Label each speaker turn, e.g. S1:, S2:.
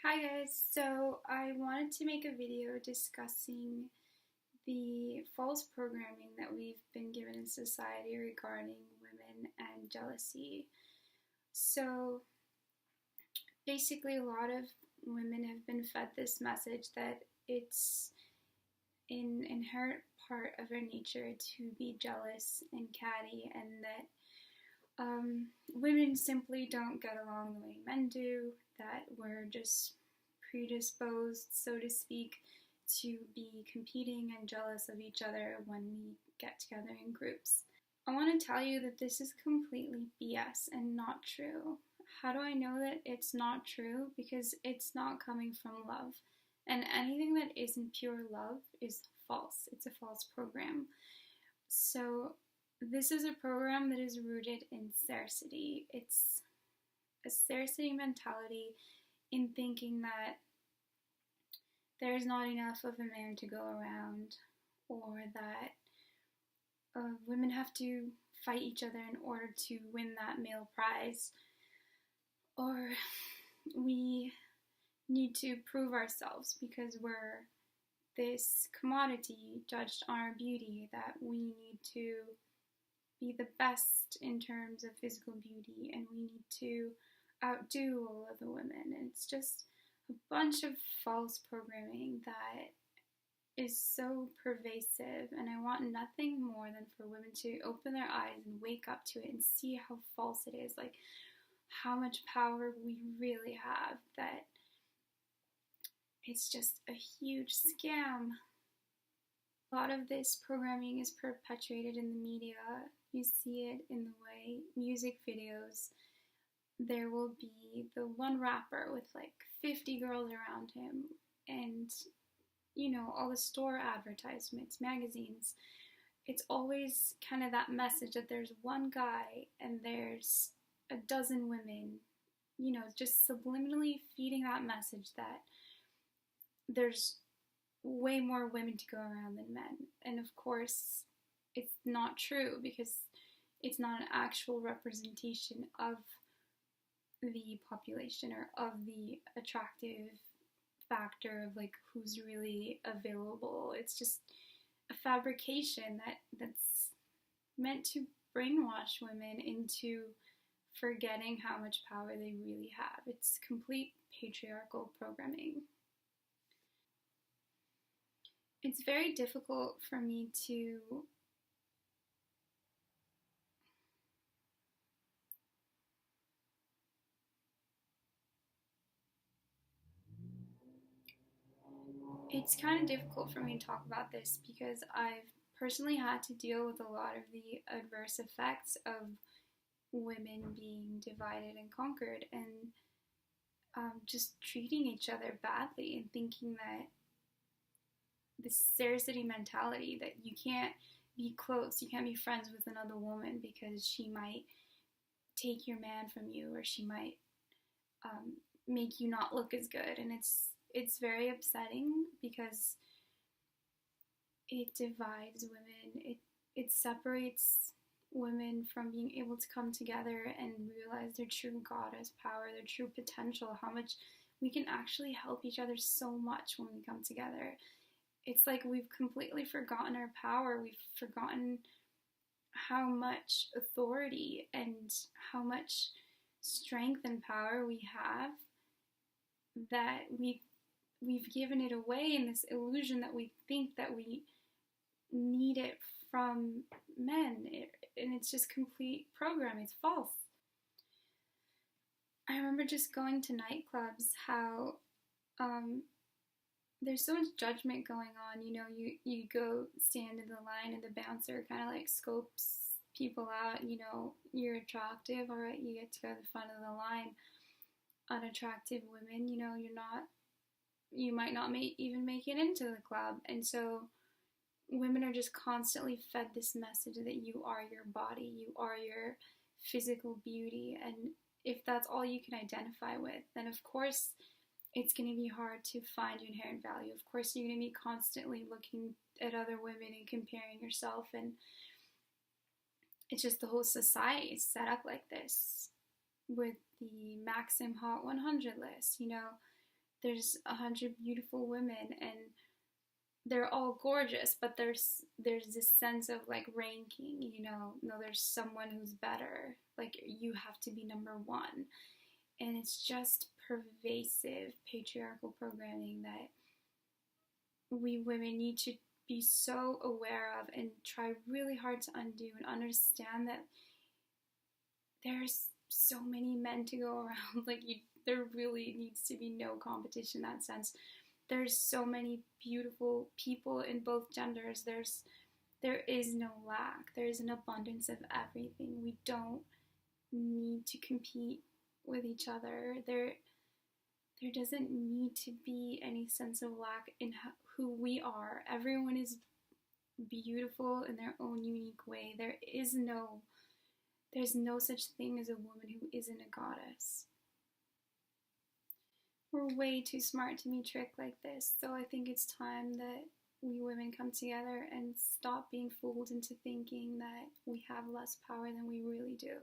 S1: Hi guys, so I wanted to make a video discussing the false programming that we've been given in society regarding women and jealousy. So basically, a lot of women have been fed this message that it's an inherent part of our nature to be jealous and catty, and that women simply don't get along the way men do, that we're just predisposed, so to speak, to be competing and jealous of each other when we get together in groups. I want to tell you that this is completely BS and not true. How do I know that it's not true? Because it's not coming from love. And anything that isn't pure love is false. It's a false program. So this is a program that is rooted in scarcity. It's a scarcity mentality in thinking that there's not enough of a man to go around, or that women have to fight each other in order to win that male prize, or we need to prove ourselves because we're this commodity judged on our beauty, that we need to be the best in terms of physical beauty and we need to outdo all of the women. And it's just a bunch of false programming that is so pervasive, and I want nothing more than for women to open their eyes and wake up to it and see how false it is, like how much power we really have, that it's just a huge scam. A lot of this programming is perpetuated in the media. You see it in the way music videos, there will be the one rapper with like 50 girls around him, and all the store advertisements, magazines, it's always kind of that message that there's one guy and there's a dozen women, just subliminally feeding that message that there's way more women to go around than men. And of course, it's not true because it's not an actual representation of the population or of the attractive factor of like who's really available. It's just a fabrication that's meant to brainwash women into forgetting how much power they really have. It's complete patriarchal programming. It's very difficult for me to It's kind of difficult for me to talk about this because I've personally had to deal with a lot of the adverse effects of women being divided and conquered, and just treating each other badly and thinking that this scarcity mentality that you can't be close, you can't be friends with another woman because she might take your man from you, or she might make you not look as good. And it's very upsetting because it divides women. It separates women from being able to come together and realize their true goddess power, their true potential, how much we can actually help each other so much when we come together. It's like we've completely forgotten our power. We've forgotten how much authority and how much strength and power we have, that we've given it away in this illusion that we think that we need it from men, and it's just complete program. It's false. I remember just going to nightclubs, how there's so much judgment going on. You go stand in the line and the bouncer kind of like scopes people out. You're attractive, all right, you get to go to the front of the line. Unattractive women, you might not even make it into the club. And so women are just constantly fed this message that you are your body, you are your physical beauty, and if that's all you can identify with, then of course it's going to be hard to find your inherent value. Of course you're going to be constantly looking at other women and comparing yourself, and it's just the whole society is set up like this with the Maxim Hot 100 list. there's 100 beautiful women and they're all gorgeous, but there's this sense of like ranking, you know, no, there's someone who's better, like you have to be number one. And it's just pervasive patriarchal programming that we women need to be so aware of and try really hard to undo, and understand that there's so many men to go around. Like there really needs to be no competition in that sense. There's so many beautiful people in both genders. There is no lack. There is an abundance of everything. We don't need to compete with each other. There doesn't need to be any sense of lack in who we are. Everyone is beautiful in their own unique way. There's no such thing as a woman who isn't a goddess. We're way too smart to be tricked like this, so I think it's time that we women come together and stop being fooled into thinking that we have less power than we really do.